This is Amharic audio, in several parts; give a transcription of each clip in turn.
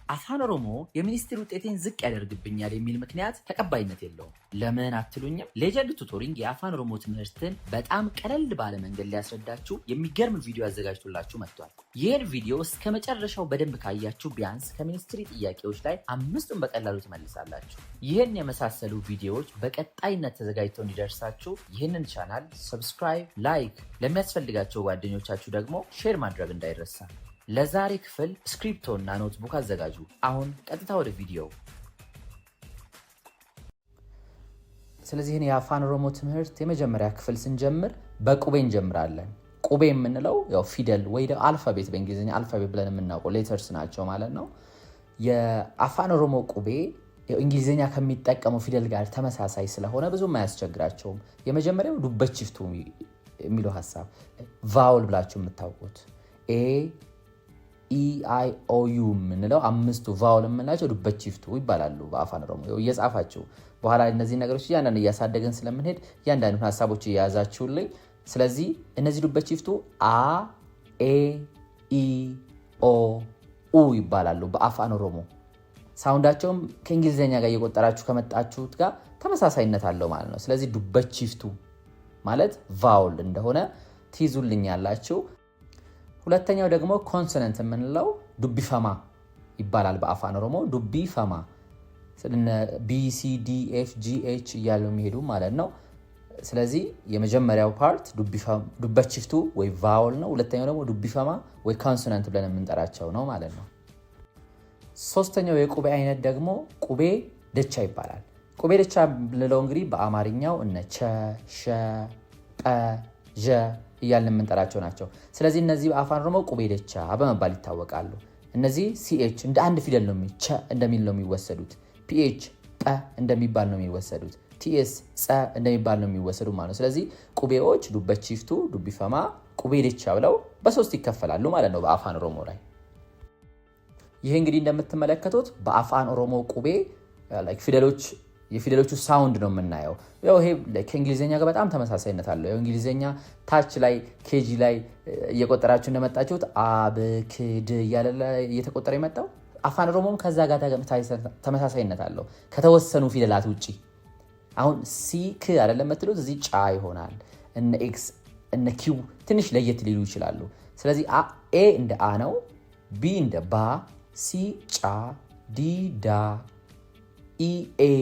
አፋን ኦሮሞ የሚኒስትሪ ውጤቴን ዝቅ ያደርግብኛል የሚል ምክንያት ተቀባይነት የለውም። ለምን አትሉኝም? ሌጀንድ ቱቶሪንግ የአፋን ኦሮሞ ትምህርትን በጣም ቀለል ባለ መንገድ ሊያስረዳችሁ የሚገርም ቪዲዮ አዘጋጅቶላችሁ መጥቷል። ይህን ቪዲዮ እስከ መጨረሻው በደንብ ካያችሁ ቢያንስ ከሚኒስትሪ ጥያቄዎች ላይ 5ቱን በቀላሉ ትመልሳላችሁ። ይህን የመሳሰሉ ቪዲዮዎች በቀጣይነት ተዘጋጅተው እንዲደርሳችሁ ይህንን ቻናል ሰብስክራይብ፣ ላይክ፣ ለሚያስፈልጋቸው ጓደኞቻችሁ ደግሞ ሼር ማድረግ እንዳይረሳ። ለዛሬ ክፍል ስክሪፕቶ እና ኖትቡክ አዘጋጁ። አሁን ቀጥታ ወደ ቪዲዮ። ስለዚህ የአፋን ኦሮሞ ትምህርት የመጀመሪያ ክፍል ስንጀምር በቁቤ እንጀምራለን። ቁቤ የምንለው ያው ፊደል ወይ አልፋቤት፣ በእንግሊዝኛ አልፋቤት ብለን የምናውቀው ሌተርስ ናቸው ማለት ነው። የአፋን ኦሮሞ ቁቤ እንግሊዝኛ ከሚጠቀመው ፊደል ጋር ተመሳሳይ ስለሆነ ብዙም አያስቸግራቸውም። የመጀመሪያው ዱበችፍቱ የሚለው ሐሳብ ቫውል ብላችሁ የምታውቁት EIOU የምንለው 5ቱ ቫውል የምንላቸው ዱበችፍቱ ይባላሉ በአፋን ኦሮሞ። እየጻፋችሁ በኋላ እነዚህ ነገሮች እያንዳንዱ እያሳደገን ስለምንሄድ እያንዳንዱ ሐሳቦች እየያዛችሁልኝ። ስለዚህ እነዚህ ዱበችፍቱ A E I O U ይባላሉ በአፋን ኦሮሞ። ሳውንዳቸውም ከእንግሊዝኛ ጋር እየቆጠራችሁ ከመጣችሁት ጋር ተመሳሳይነት አለው ማለት ነው። ስለዚህ ዱበችፍቱ ማለት ቫውል እንደሆነ ትይዙልኛላችሁ። ሁለተኛው ደግሞ ኮንሶናንት የምንለው ዱቢፈማ ይባላል በአፋን ኦሮሞ። ዱቢፈማ BCDFGH እያሉ የሚሄዱ ማለት ነው። ስለዚህ የመጀመሪያው ፓርት ዱበችፍቱ ወይ ቫውል ነው። ሁለተኛው ደግሞ ዱቢፈማ ወይ ኮንሶናንት ብለን የምንጠራቸው ነው ማለት ነው። ሶስተኛው የቁቤ አይነት ደግሞ ቁቤ ደቻ ይባላል። ቁቤ ደቻ ብንለው እንግዲህ በአማርኛው እነ ቸ፣ ሸ፣ ጠ፣ ዠ እያልን የምንጠራቸው ናቸው። ስለዚህ እነዚህ በአፋን ኦሮሞ ቁቤ ደቻ በመባል ይታወቃሉ። እነዚህ CH እንደ አንድ ፊደል ነው ቸ እንደሚል ነው የሚወሰዱት። PH ጠ እንደሚባል ነው የሚወሰዱት። TS ጸ እንደሚባል ነው የሚወሰዱ ማለት ነው። ስለዚህ ቁቤዎች ዱበችፍቱ፣ ዱቢፈማ፣ ቁቤ ደቻ ብለው በ3 ይከፈላሉ ማለት ነው በአፋን ኦሮሞ ላይ። ይሄ እንግዲህ እንደምትመለከቱት በአፋን ኦሮሞ ቁቤ ፊደሎች የፊደሎቹ ሳውንድ ነው የምናየው። ያው ይሄ ከእንግሊዝኛ ጋር በጣም ተመሳሳይነት አለው። ያው እንግሊዝኛ ታች ላይ KG ላይ እየቆጠራችሁ እንደመጣችሁት አብክድ እያለ እየተቆጠረ የመጣው አፋን ኦሮሞም ከዛ ጋር ተመሳሳይነት አለው ከተወሰኑ ፊደላት ውጪ። አሁን ሲክ አይደለም የምትሉት እዚህ ጫ ይሆናል። እነ ኤክስ እነ ኪው ትንሽ ለየት ሊሉ ይችላሉ። ስለዚህ ኤ እንደ አ ነው፣ ቢ እንደ ባ፣ ሲ ጫ፣ ዲ ዳ፣ ኢ ኤ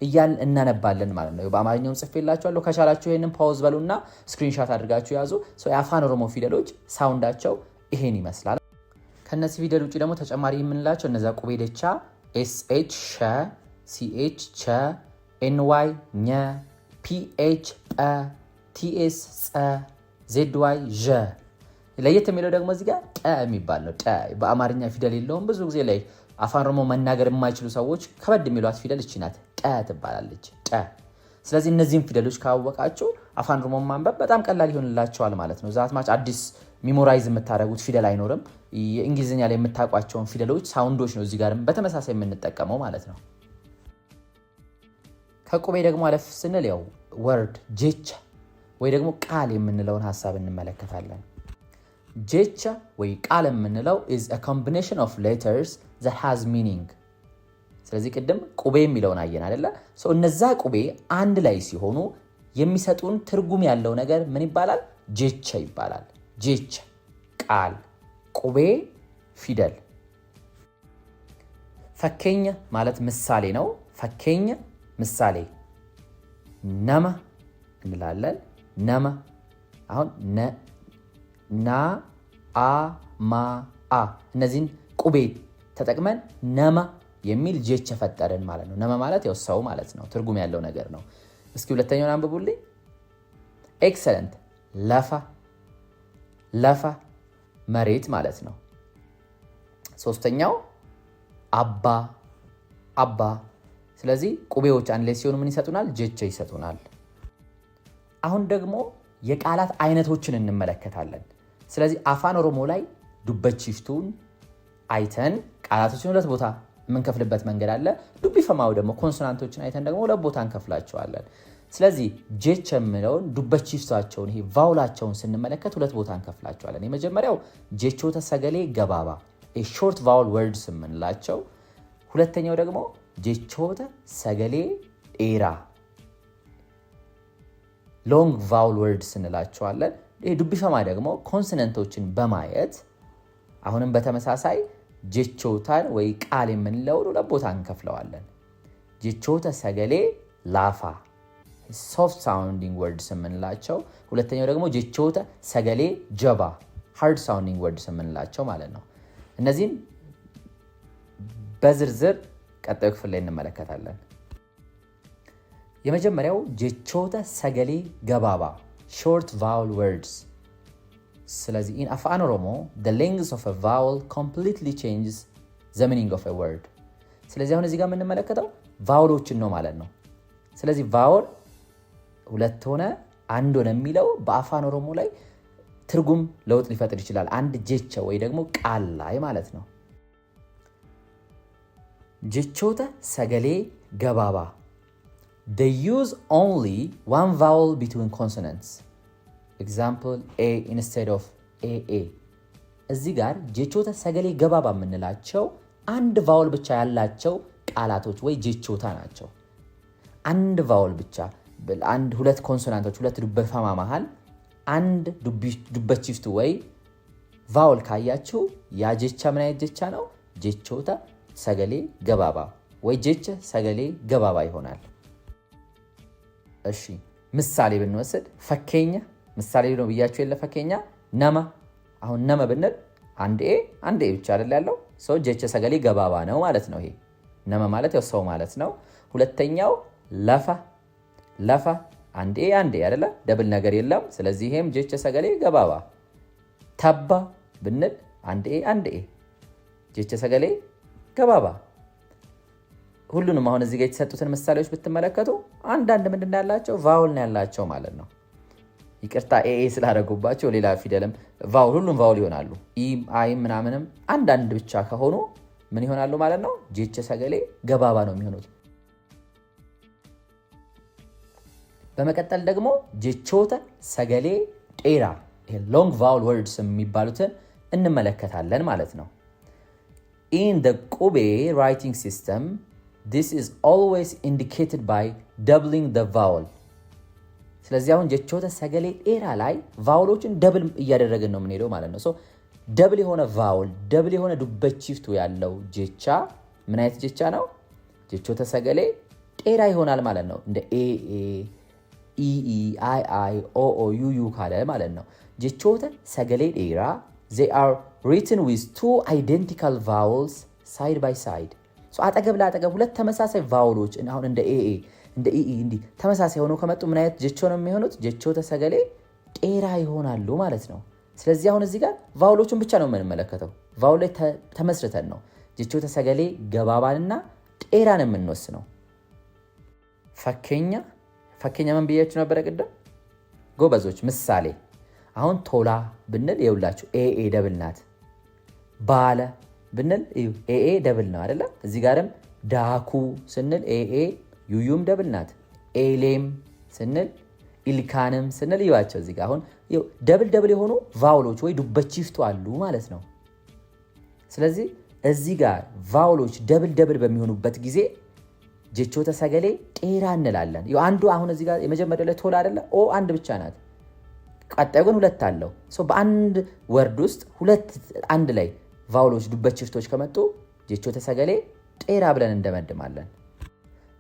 እያልን እናነባለን ማለት ነው። በአማርኛውም ጽፌላችኋለሁ። ከቻላችሁ ይሄንን ፓውዝ በሉና ስክሪንሻት አድርጋችሁ ያዙ። የአፋን ኦሮሞ ፊደሎች ሳውንዳቸው ይሄን ይመስላል። ከነዚህ ፊደል ውጪ ደግሞ ተጨማሪ የምንላቸው እነዛ ቁቤ ደቻ SH ሸ፣ CH ቸ፣ NY ኘ፣ PH ጰ፣ TS ጸ፣ ZY ዠ። ለየት የሚለው ደግሞ እዚህ ጋር ጠ የሚባል ነው። ጠ በአማርኛ ፊደል የለውም። ብዙ ጊዜ ላይ አፋን ኦሮሞ መናገር የማይችሉ ሰዎች ከበድ የሚሏት ፊደል እቺ ናት። ጠ ትባላለች። ጠ። ስለዚህ እነዚህን ፊደሎች ካወቃችሁ አፋን ኦሮሞ ማንበብ በጣም ቀላል ይሆንላችኋል ማለት ነው። ዛት ማች አዲስ ሚሞራይዝ የምታደርጉት ፊደል አይኖርም። የእንግሊዝኛ ላይ የምታውቋቸውን ፊደሎች ሳውንዶች ነው እዚህ ጋርም በተመሳሳይ የምንጠቀመው ማለት ነው። ከቁቤ ደግሞ አለፍ ስንል ያው ወርድ ጄቻ ወይ ደግሞ ቃል የምንለውን ሐሳብ እንመለከታለን። ጄቻ ወይ ቃል የምንለው is a combination of letters that has meaning። ስለዚህ ቅድም ቁቤ የሚለውን አየን አይደለ? እነዛ ቁቤ አንድ ላይ ሲሆኑ የሚሰጡን ትርጉም ያለው ነገር ምን ይባላል? ጄቻ ይባላል። ጄቻ ቃል፣ ቁቤ ፊደል። ፈኬኛ ማለት ምሳሌ ነው። ፈኬኛ ምሳሌ። ነመ እንላለን። ነመ አሁን ና አ ማ አ እነዚህን ቁቤ ተጠቅመን ነመ የሚል ጄቻ ፈጠርን ማለት ነው። ነመ ማለት ያው ሰው ማለት ነው። ትርጉም ያለው ነገር ነው። እስኪ ሁለተኛውን አንብቡልኝ። ኤክሰለንት ለፋ። ለፋ መሬት ማለት ነው። ሶስተኛው አባ። አባ። ስለዚህ ቁቤዎች አንድ ላይ ሲሆኑ ምን ይሰጡናል? ጄቻ ይሰጡናል። አሁን ደግሞ የቃላት አይነቶችን እንመለከታለን። ስለዚህ አፋን ኦሮሞ ላይ ዱበችፍቱን አይተን ቃላቶችን ሁለት ቦታ የምንከፍልበት መንገድ አለ። ዱቢፈማው ደግሞ ኮንሶናንቶችን አይተን ደግሞ ሁለት ቦታ እንከፍላቸዋለን። ስለዚህ ጄቻ የምለውን ዱበችፍታቸውን ይሄ ቫውላቸውን ስንመለከት ሁለት ቦታ እንከፍላቸዋለን። የመጀመሪያው ጄቾተ ሰገሌ ገባባ ሾርት ቫውል ወርድስ የምንላቸው። ሁለተኛው ደግሞ ጀቾተ ሰገሌ ዴራ ሎንግ ቫውል ወርድስ እንላቸዋለን። ዱቢፈማ ደግሞ ኮንሶነንቶችን በማየት አሁንም በተመሳሳይ ጀቾታን ወይ ቃል የምንለውን ሁለት ቦታ እንከፍለዋለን። ጀቾተ ሰገሌ ላፋ ሶፍት ሳውንዲንግ ወርድስ የምንላቸው፣ ሁለተኛው ደግሞ ጀቾተ ሰገሌ ጀባ ሃርድ ሳውንዲንግ ወርድስ የምንላቸው ማለት ነው። እነዚህን በዝርዝር ቀጣዩ ክፍል ላይ እንመለከታለን። የመጀመሪያው ጀቾተ ሰገሌ ገባባ short vowel words። ስለዚህ in አፋን ኦሮሞ the length of a vowel completely changes the meaning of a word። ስለዚህ አሁን እዚህ ጋር የምንመለከተው ቫውሎችን ነው ማለት ነው። ስለዚህ ቫውል ሁለት ሆነ አንድ ሆነ የሚለው በአፋን ኦሮሞ ላይ ትርጉም ለውጥ ሊፈጥር ይችላል፣ አንድ ጀቸ ወይ ደግሞ ቃል ላይ ማለት ነው። ጀቾተ ሰገሌ ገባባ they use only one vowel between consonants. Example A instead of AA። እዚህ ጋር ጀቾተ ሰገሌ ገባባ የምንላቸው አንድ ቫውል ብቻ ያላቸው ቃላቶች ወይ ጀቾታ ናቸው። አንድ ቫውል ብቻ አንድ ሁለት ኮንሶናንቶች ሁለት ዱበፈማ መሃል አንድ ዱበቺፍቱ ወይ ቫውል ካያችሁ ያ ጀቻ ምን አይነት ጀቻ ነው? ጀቾተ ሰገሌ ገባባ ወይ ጀቸ ሰገሌ ገባባ ይሆናል። እሺ ምሳሌ ብንወስድ ፈኬኛ ምሳሌ ነው ብያችሁ የለ ፈኬኛ ነማ። አሁን ነማ ብንል አንድ ኤ ብቻ አይደል ያለው ሰው ጀቸ ሰገሌ ገባባ ነው ማለት ነው። ይሄ ነማ ማለት ያው ሰው ማለት ነው። ሁለተኛው ለፋ አንድ ኤ አይደለ ደብል ነገር የለም። ስለዚህ ይሄም ጀቸ ሰገሌ ገባባ። ተባ ብንል አንድ ኤ ጀቸ ሰገሌ ገባባ። ሁሉንም አሁን እዚህ ጋር የተሰጡትን ምሳሌዎች ብትመለከቱ አንዳንድ ምንድን ያላቸው ቫውል ነው ያላቸው ማለት ነው። ይቅርታ ኤ ስላደረጉባቸው ሌላ ፊደልም ቫውል ሁሉም ቫውል ይሆናሉ። አይ ምናምንም አንዳንድ ብቻ ከሆኑ ምን ይሆናሉ ማለት ነው? ጀቸ ሰገሌ ገባባ ነው የሚሆኑት። በመቀጠል ደግሞ ጀቾተ ሰገሌ ዴራ ሎንግ ቫውል ወርድስ የሚባሉትን እንመለከታለን ማለት ነው። In the ቁቤ writing system this is always indicated by doubling the vowel። ስለዚህ አሁን ጀቾተ ሰገሌ ዴራ ላይ ቫውሎችን ደብል እያደረግን ነው የምንሄደው ማለት ነው። ደብል የሆነ ቫውል ደብል የሆነ ዱበቺፍቱ ያለው ጀቻ ምን አይነት ጀቻ ነው? ጀቾተ ሰገሌ ዴራ ይሆናል ማለት ነው። እንደ ኤ ኢ አይ ኦ ዩ ካለ ማለት ነው። ጀቾተ ሰገሌ ዴራ they are written with two identical vowels side by side። አጠገብ ለአጠገብ ሁለት ተመሳሳይ ቫውሎች አሁን እንደ ኤ እንደ ኢ እንዲ ተመሳሳይ ሆነው ከመጡ ምን አይነት ጀቾ ነው የሚሆኑት? ጀቾተ ሰገሌ ዴራ ይሆናሉ ማለት ነው። ስለዚህ አሁን እዚህ ጋር ቫውሎቹን ብቻ ነው የምንመለከተው። ቫውል ላይ ተመስርተን ነው ጀቾተ ሰገሌ ገባባንና ዴራን የምንወስነው። ፈኬኛ ምን ብያችሁ ነበረ ቅድም? ጎበዞች ምሳሌ አሁን ቶላ ብንል ይውላችሁ ኤ ደብል ናት። ባለ ብንል ኤ ደብል ነው አይደለ? እዚህ ጋርም ዳኩ ስንል ኤ ዩዩም ደብል ናት። ኤሌም ስንል ኢልካንም ስንል ይዋቸው እዚህ ጋር አሁን ደብል የሆኑ ቫውሎች ወይ ዱበቺፍቱ አሉ ማለት ነው። ስለዚህ እዚህ ጋር ቫውሎች ደብል በሚሆኑበት ጊዜ ጀቾተ ሰገሌ ዴራ እንላለን። አንዱ አሁን እዚህ ጋር የመጀመሪያው ላይ ቶላ አይደለ? ኦ አንድ ብቻ ናት። ቀጣዩ ግን ሁለት አለው። በአንድ ወርድ ውስጥ ሁለት አንድ ላይ ቫውሎች ዱበቺፍቶች ከመጡ ጀቾተ ሰገሌ ዴራ ብለን እንደመድማለን።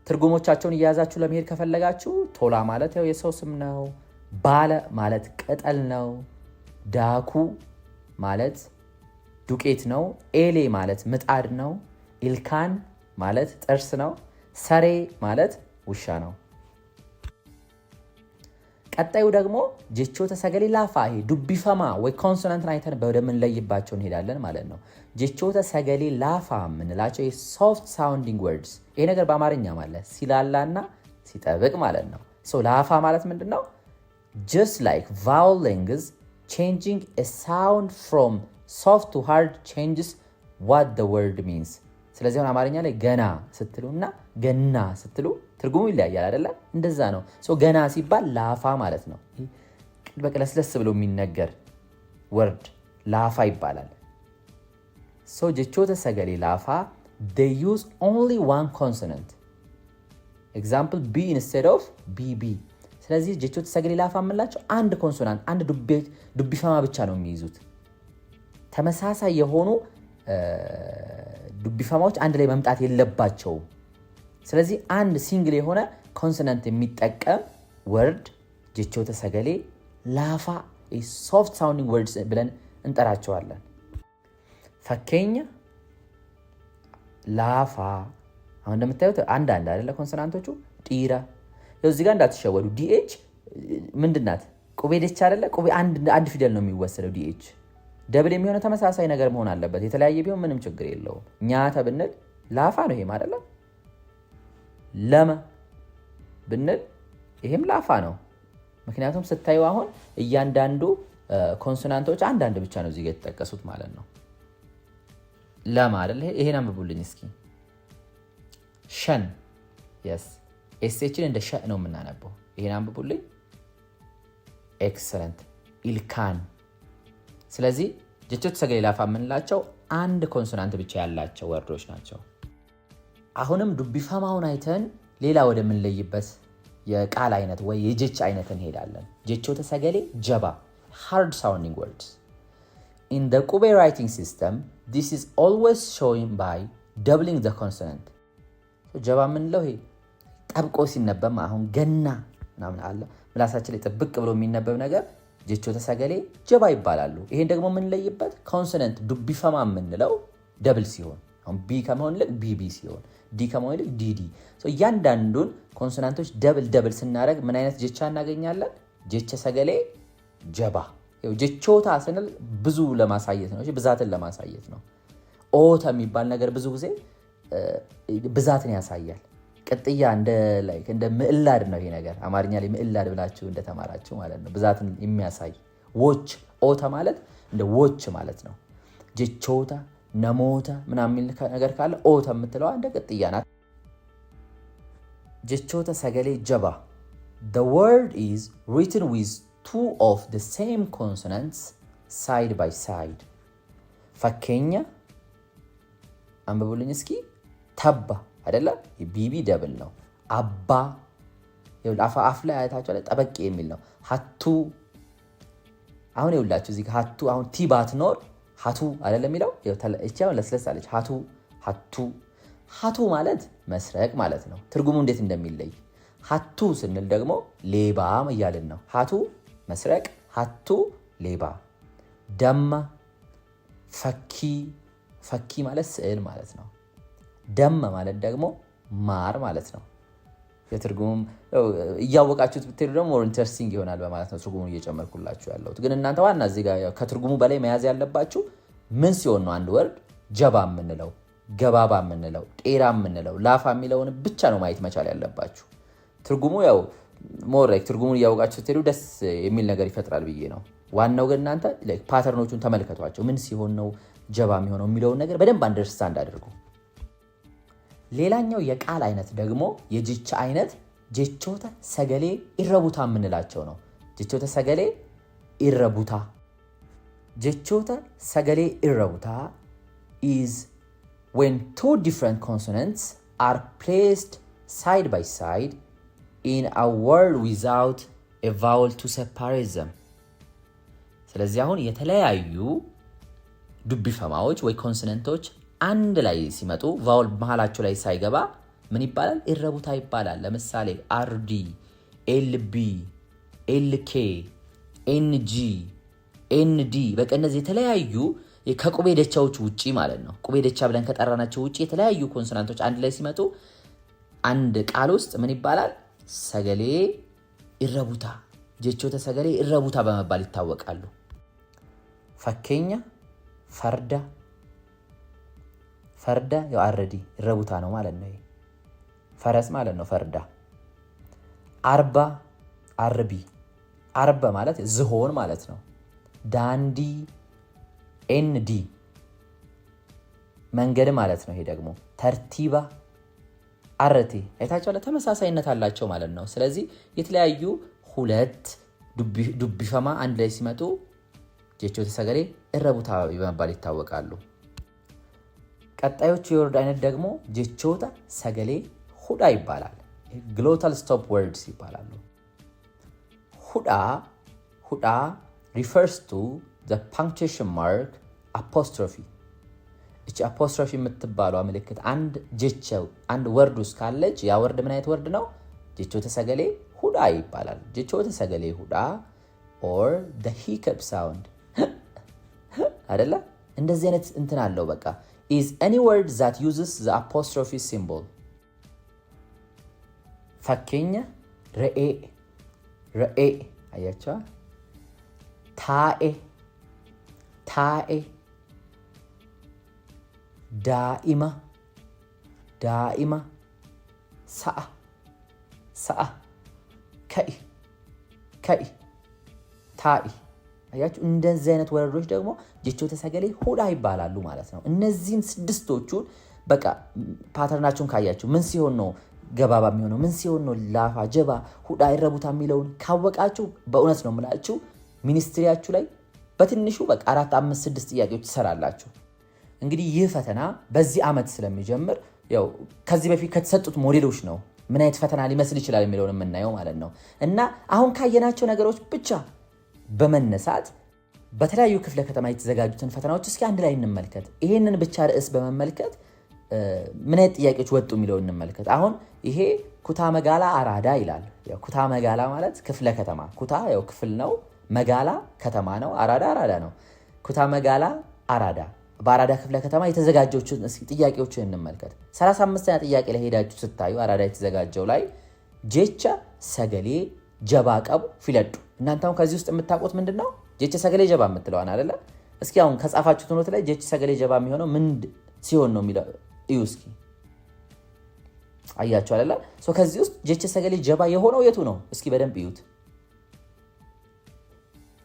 ትርጉሞቻቸውን እያያዛችሁ ለመሄድ ከፈለጋችሁ ቶላ ማለት ያው የሰው ስም ነው። ባለ ማለት ቅጠል ነው። ዳኩ ማለት ዱቄት ነው። ኤሌ ማለት ምጣድ ነው። ኢልካን ማለት ጥርስ ነው። ሰሬ ማለት ውሻ ነው። ቀጣዩ ደግሞ ጀቾተ ሰገሌ ላፋ ዱቢፈማ ወይ ኮንሶናንትን አይተን ወደምንለይባቸው እንሄዳለን ማለት ነው። ጀቾተ ሰገሌ ላፋ የምንላቸው ሶፍት ሳውንዲንግ ወርድስ። ይሄ ነገር በአማርኛ ማለት ሲላላና ሲጠብቅ ማለት ነው። ላፋ ማለት ምንድን ነው? just like vowel lengths changing a sound from soft to hard changes what the word means። ስለዚህ አሁን አማርኛ ላይ ገና ስትሉና ገና ስትሉ ትርጉሙ ይለያያል አይደለ? እንደዛ ነው። ገና ሲባል ላፋ ማለት ነው። በቀለስለስ ብሎ የሚነገር ወርድ ላፋ ይባላል። So jechoota sagalee laafaa they use only one consonant. Example B instead of BB. ስለዚህ jechoota sagalee laafaa የምንላቸው አንድ ኮንሶናንት አንድ ዱቢፈማ ብቻ ነው የሚይዙት። ተመሳሳይ የሆኑ ዱቢፈማዎች አንድ ላይ መምጣት የለባቸውም። ስለዚህ አንድ ሲንግል የሆነ ኮንሶናንት የሚጠቀም ወርድ jechoota sagalee laafaa soft sounding words ብለን እንጠራቸዋለን። ፈከኛ ላፋ አሁን እንደምታዩት አንድ አይደለ ኮንሶናንቶቹ ጢራ እዚህ ጋር እንዳትሸወዱ ዲኤች ምንድናት ቁቤ ደች አይደለ ቁቤ አንድ ፊደል ነው የሚወሰደው ዲኤች ደብል የሚሆነው ተመሳሳይ ነገር መሆን አለበት የተለያየ ቢሆን ምንም ችግር የለውም ኛታ ብንል ላፋ ነው ይሄ አይደለ ለማ ብንል ይሄም ላፋ ነው ምክንያቱም ስታዩ አሁን እያንዳንዱ ኮንሶናንቶች አንድ ብቻ ነው እዚህ ጋር የተጠቀሱት ማለት ነው ለማ አይደለ ይሄን አንብቡልኝ እስኪ ሸን yes ኤስኤችን እንደ ሸ ነው የምናነበው ይሄን አንብቡልኝ ኤክሰለንት ኢልካን ስለዚህ jechoota sagalee laafaa የምንላቸው አንድ ኮንሶናንት ብቻ ያላቸው ወርዶች ናቸው አሁንም ዱቢፈማውን አይተን ሌላ ወደ ምን ለይበት የቃል አይነት ወይ የጀች አይነት እንሄዳለን jechoota sagalee ጀባ hard sounding words in the Kube writing system this is always shown by doubling the consonant so ጀባ ምንለው ይሄ ጠብቆ ሲነበብ አሁን ገና ምናምን አለ ምላሳችን ላይ ጥብቅ ብሎ የሚነበብ ነገር jechoota sagalee ጀባ ይባላሉ ይሄን ደግሞ ምን ለይበት ኮንሶናንት ዱቢፈማ የምንለው ደብል ሲሆን አሁን ቢ ከመሆን ልክ ቢቢ ሲሆን ዲ ከመሆን ልክ ዲዲ so እያንዳንዱን ኮንሶናንቶች ደብል ስናደርግ ምን አይነት ጀቻ እናገኛለን jechoota sagalee ጀባ ይው jechoota ስንል ብዙ ለማሳየት ነው እሺ ብዛትን ለማሳየት ነው ኦታ የሚባል ነገር ብዙ ጊዜ ብዛትን ያሳያል ቅጥያ እንደ ምዕላድ ነው ይሄ ነገር አማርኛ ላይ ምዕላድ ብላችሁ እንደተማራችሁ ማለት ነው ብዛትን የሚያሳይ ዎች ኦታ ማለት እንደ ዎች ማለት ነው jechoota ነሞታ ምናምን ነገር ካለ ኦታ የምትለው እንደ ቅጥያ ናት jechoota sagalee ጀባ the word is written with two of the same consonants side by side ፈከኛ አንብቡልኝ እስኪ ተባ አይደለ የቢቢ ደብል ነው አባ ይኸውልህ አፍ ላይ አይታችሁ ላይ ጠበቅ የሚል ነው ሀቱ አሁን ይኸውላችሁ እዚህ ጋር ሀቱ አሁን ቲ ባትኖር ሀቱ አይደለም የሚለው ይኸው ለስለሳለች ሀቱ ማለት መስረቅ ማለት ነው ትርጉሙ እንዴት እንደሚለይ ሀቱ ስንል ደግሞ ሌባ እያልን ነው ሀቱ መስረቅ ሀቱ ሌባ ደማ ፈኪ ማለት ስዕል ማለት ነው ደማ ማለት ደግሞ ማር ማለት ነው የትርጉሙም እያወቃችሁት ብትሄዱ ደግሞ more interesting ይሆናል በማለት ነው ትርጉሙን እየጨመርኩላችሁ ያለሁት ግን እናንተ ዋና እዚህ ጋር ከትርጉሙ በላይ መያዝ ያለባችሁ ምን ሲሆን ነው አንድ ወርድ ጀባ የምንለው ገባባ የምንለው ጤራ የምንለው ላፋ የሚለውን ብቻ ነው ማየት መቻል ያለባችሁ ትርጉሙ ያው more like ትርጉሙን እያወቃችሁት ብትሄዱ ደስ የሚል ነገር ይፈጥራል ብዬ ነው ዋናው ግን እናንተ like ፓተርኖቹን ተመልከቷቸው ምን ሲሆን ነው ጀባ የሚሆነው የሚለውን ነገር በደንብ አንደርስታንድ አድርጉ ሌላኛው የቃል አይነት ደግሞ የጅቻ አይነት jechoota sagalee irrabuta የምንላቸው ነው jechoota sagalee irrabuta jechoota sagalee irrabuta is when two different consonants are placed side by side in a word without a vowel to separate them ስለዚህ አሁን የተለያዩ ዱቢፈማዎች ወይ ኮንሶናንቶች አንድ ላይ ሲመጡ ቫውል መሃላቸው ላይ ሳይገባ ምን ይባላል ኢረቡታ ይባላል ለምሳሌ አርዲ ኤልቢ ኤልኬ ኤንጂ ኤንዲ በቃ እነዚህ የተለያዩ ከቁቤ ደቻዎች ውጪ ማለት ነው ቁቤ ደቻ ብለን ከጠራናቸው ውጪ የተለያዩ ኮንሶናንቶች አንድ ላይ ሲመጡ አንድ ቃል ውስጥ ምን ይባላል ሰገሌ ኢረቡታ jechoota sagalee irrabuta በመባል ይታወቃሉ ፈከኛ ፈርዳ ያው አረዲ ረቡታ ነው ማለት ነው ፈረስ ማለት ነው ፈርዳ አርባ ማለት ዝሆን ማለት ነው ዳንዲ ኤንዲ መንገድ ማለት ነው ይሄ ደግሞ ተርቲባ አረቲ አይታችኋል ተመሳሳይነት አላቸው ማለት ነው ስለዚህ የተለያዩ ሁለት ዱቢፈማ አንድ ላይ ሲመጡ jechoota sagalee irrabuta በመባል ይታወቃሉ ቀጣዮቹ የወርድ አይነት ደግሞ ጀቾታ ሰገሌ ሁዳ ይባላል። ግሎታል ስቶፕ ወርድስ ይባላሉ። ሁዳ refers to the punctuation mark apostrophe። እቺ አፖስትሮፊ የምትባለው ምልክት አንድ ጀቸው አንድ ወርድ ውስጥ ካለች ያ ወርድ ምን አይነት ወርድ ነው? ጀቾተ ሰገሌ ሁዳ ይባላል። ጀቾተ ሰገሌ ሁዳ or the hiccup sound አይደለ? እንደዚህ አይነት እንትን አለው። በቃ is any word that uses the apostrophe symbol። ፈከኛ ረኤ አያቻ ታኤ ዳኢማ ሰአ ከኢ ታኢ አያችሁ። እንደዚህ አይነት ወረዶች ደግሞ ጀቾተ ሰገሌ ሁዳ ይባላሉ ማለት ነው። እነዚህን ስድስቶቹን በቃ ፓተርናቸውን ካያችሁ ምን ሲሆን ነው ገባባ የሚሆነው፣ ምን ሲሆን ነው ላፋ ጀባ ሁዳ ይረቡታ የሚለውን ካወቃችሁ በእውነት ነው የምላችሁ ሚኒስትሪያችሁ ላይ በትንሹ በቃ 4 5 6 ጥያቄዎች ትሰራላችሁ። እንግዲህ ይህ ፈተና በዚህ ዓመት ስለሚጀምር ያው ከዚህ በፊት ከተሰጡት ሞዴሎች ነው ምን አይነት ፈተና ሊመስል ይችላል የሚለውን የምናየው ማለት ነው። እና አሁን ካየናቸው ነገሮች ብቻ በመነሳት በተለያዩ ክፍለ ከተማ የተዘጋጁትን ፈተናዎች እስኪ አንድ ላይ እንመልከት። ይሄንን ብቻ ርዕስ በመመልከት ምን አይነት ጥያቄዎች ወጡ የሚለውን እንመልከት። አሁን ይሄ ኩታ መጋላ አራዳ ይላል። ያው ኩታ መጋላ ማለት ክፍለ ከተማ፣ ኩታ ያው ክፍል ነው፣ መጋላ ከተማ ነው፣ አራዳ ነው። ኩታ መጋላ አራዳ በአራዳ ክፍለ ከተማ የተዘጋጀውን ጥያቄዎችን እንመልከት። 35ኛ ጥያቄ ላይ ሄዳችሁ ስታዩ አራዳ የተዘጋጀው ላይ ጀቻ ሰገሌ ጀባ ቀቡ ፊለዱ። እናንተ አሁን ከዚህ ውስጥ የምታውቁት ምንድነው? ጀቻ ሰገሌ ጀባ የምትለዋን አይደለ? እስኪ አሁን ከጻፋችሁት ኖት ላይ ጀቻ ሰገሌ ጀባ የሚሆነው ምን ሲሆን ነው የሚለው እዩ እስኪ። አያችሁ አይደለ? ከዚህ ውስጥ ጀቻ ሰገሌ ጀባ የሆነው የቱ ነው? እስኪ በደንብ እዩት።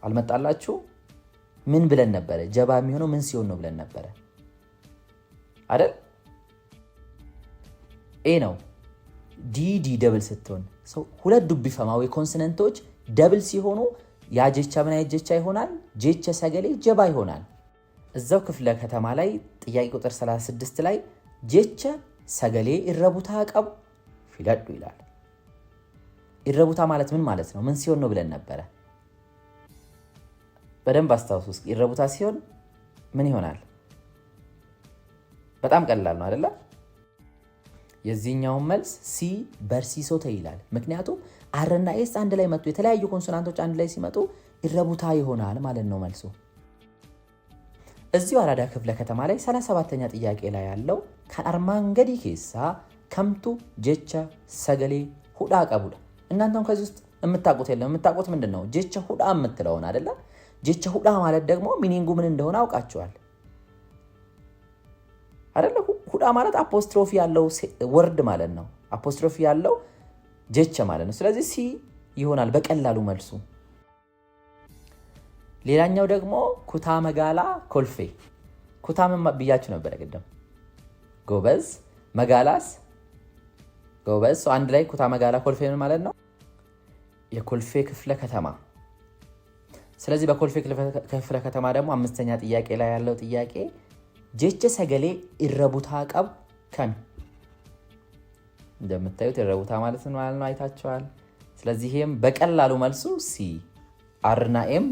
አልመጣላችሁ? ምን ብለን ነበረ? ጀባ የሚሆነው ምን ሲሆን ነው ብለን ነበረ አይደል? ኤ ነው። ዲ ደብል ስትሆን ሁለት ዱቢፈማዊ ኮንሶናንቶች ደብል ሲሆኑ ያ ጀቻ ምን አይነት ጀቻ ይሆናል? ጀቻ ሰገሌ ጀባ ይሆናል። እዛው ክፍለ ከተማ ላይ ጥያቄ ቁጥር 36 ላይ ጀቻ ሰገሌ ይረቡታ ቀቡ ፊለዱ ይላል። ይረቡታ ማለት ምን ማለት ነው? ምን ሲሆን ነው ብለን ነበረ? በደንብ አስታውሱ። ይረቡታ ሲሆን ምን ይሆናል? በጣም ቀላል ነው አይደለ? የዚህኛውን መልስ ሲ በርሲሶተ ይላል። ምክንያቱም አርና ኤስ አንድ ላይ መጡ፣ የተለያዩ ኮንሶናንቶች አንድ ላይ ሲመጡ ይረቡታ ይሆናል ማለት ነው መልሱ። እዚሁ አራዳ ክፍለ ከተማ ላይ 37ኛ ጥያቄ ላይ ያለው ከአርማንገዲ ኬሳ ከምቱ ጀቻ ሰገሌ ሁዳ ቀቡዳ። እናንተም ከዚህ ውስጥ የምታውቁት የለም። የምታውቁት ምንድነው? ጀቻ ሁዳ የምትለውን አይደለ? ጀቻ ሁዳ ማለት ደግሞ ሚኒንጉ ምን እንደሆነ አውቃችኋል አይደለ? ሁዳ ማለት አፖስትሮፊ ያለው ወርድ ማለት ነው። አፖስትሮፊ ያለው ጀቻ ማለት ነው። ስለዚህ ሲ ይሆናል በቀላሉ መልሱ። ሌላኛው ደግሞ ኩታ መጋላ ኮልፌ። ኩታ ምን ብያችሁ ነበር ቅድም? ጎበዝ። መጋላስ ጎበዝ። አንድ ላይ ኩታ መጋላ ኮልፌ ምን ማለት ነው? የኮልፌ ክፍለ ከተማ። ስለዚህ በኮልፌ ክፍለ ከተማ ደግሞ 5ኛ ጥያቄ ላይ ያለው ጥያቄ ጀቻ ሰገሌ ይረቡታ ቀቡ ከሚ። እንደምታዩት ይረቡታ ማለት ነው አይታችኋል። ስለዚህ ይሄም በቀላሉ መልሱ ሲ። አርና ኤም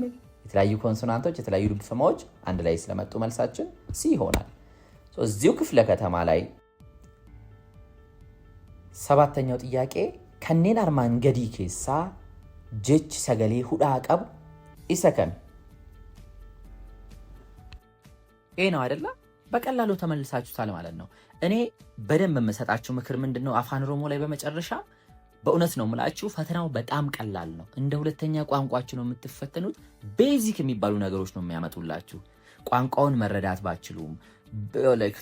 የተለያዩ ኮንሶናንቶች የተለያዩ ዱብፈማዎች አንድ ላይ ስለመጡ መልሳችን ሲ ይሆናል። እዚሁ ክፍለ ከተማ ላይ 7ኛው ጥያቄ ከኔን አርማንገዲ ኬሳ ጀች ሰገሌ ሁዳ ቀቡ ኢሰከም። ይሄ ነው አይደለ? በቀላሉ ተመልሳችሁታል ማለት ነው። እኔ በደንብ የምሰጣችሁ ምክር ምንድነው? አፋን ኦሮሞ ላይ በመጨረሻ በእውነት ነው የምላችሁ ፈተናው በጣም ቀላል ነው። እንደ ሁለተኛ ቋንቋችሁ ነው የምትፈተኑት። ቤዚክ የሚባሉ ነገሮች ነው የሚያመጡላችሁ። ቋንቋውን መረዳት ባችሉም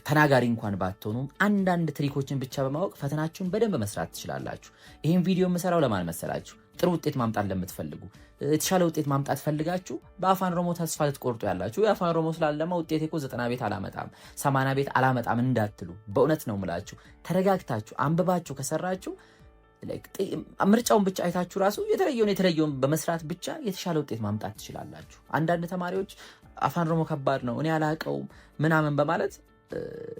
ተናጋሪ እንኳን ባትሆኑም አንዳንድ ትሪኮችን ብቻ በማወቅ ፈተናችሁን በደንብ መስራት ትችላላችሁ። ይህን ቪዲዮ የምሰራው ለማን መሰላችሁ? ጥሩ ውጤት ማምጣት ለምትፈልጉ፣ የተሻለ ውጤት ማምጣት ፈልጋችሁ በአፋን ኦሮሞ ተስፋ ልትቆርጡ ያላችሁ የአፋን ኦሮሞ ስላለማ ውጤት እኮ 90 ቤት አላመጣም 80 ቤት አላመጣም እንዳትሉ፣ በእውነት ነው የምላችሁ። ተረጋግታችሁ አንብባችሁ ከሰራችሁ ምርጫውን ብቻ አይታችሁ ራሱ የተለየውን በመስራት ብቻ የተሻለ ውጤት ማምጣት ትችላላችሁ። አንዳንድ ተማሪዎች አፋን ኦሮሞ ከባድ ነው እኔ አላውቀውም ምናምን በማለት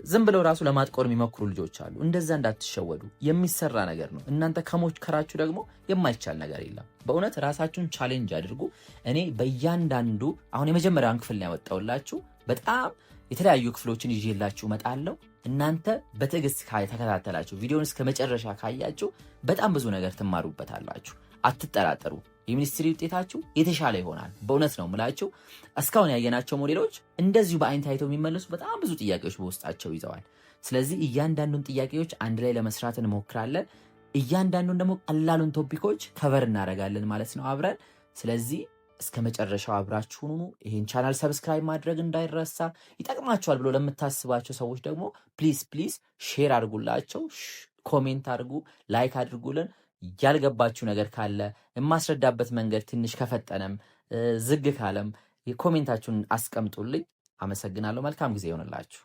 ዝም ብለው ራሱ ለማጥቆር የሚሞክሩ ልጆች አሉ። እንደዛ እንዳትሸወዱ፣ የሚሰራ ነገር ነው። እናንተ ከሞከራችሁ ደግሞ የማይቻል ነገር የለም። በእውነት ራሳችሁን ቻሌንጅ አድርጉ። እኔ በእያንዳንዱ አሁን የመጀመሪያውን ክፍል ነው ያወጣሁላችሁ። በጣም የተለያዩ ክፍሎችን ይዤላችሁ እመጣለሁ። እናንተ በትዕግስት ተከታተላችሁ ቪዲዮውን እስከ መጨረሻ ካያችሁ በጣም ብዙ ነገር ትማሩበታላችሁ። አትጠራጠሩ። የሚኒስትሪ ውጤታችሁ የተሻለ ይሆናል። በእውነት ነው ምላችሁ። እስካሁን ያየናቸው ሞዴሎች እንደዚሁ በአይን ታይተው የሚመለሱ በጣም ብዙ ጥያቄዎች በውስጣቸው ይዘዋል። ስለዚህ እያንዳንዱን ጥያቄዎች አንድ ላይ ለመስራት እንሞክራለን። እያንዳንዱን ደግሞ ቀላሉን ቶፒኮች ከቨር እናደርጋለን ማለት ነው አብረን። ስለዚህ እስከ መጨረሻው አብራችሁን ሁኑ። ይህን ቻናል ሰብስክራይብ ማድረግ እንዳይረሳ። ይጠቅማቸዋል ብሎ ለምታስባቸው ሰዎች ደግሞ ፕሊዝ ሼር አድርጉላቸው፣ ኮሜንት አድርጉ፣ ላይክ አድርጉልን። ያልገባችሁ ነገር ካለ የማስረዳበት መንገድ ትንሽ ከፈጠነም ዝግ ካለም ኮሜንታችሁን አስቀምጡልኝ። አመሰግናለሁ። መልካም ጊዜ ይሆንላችሁ።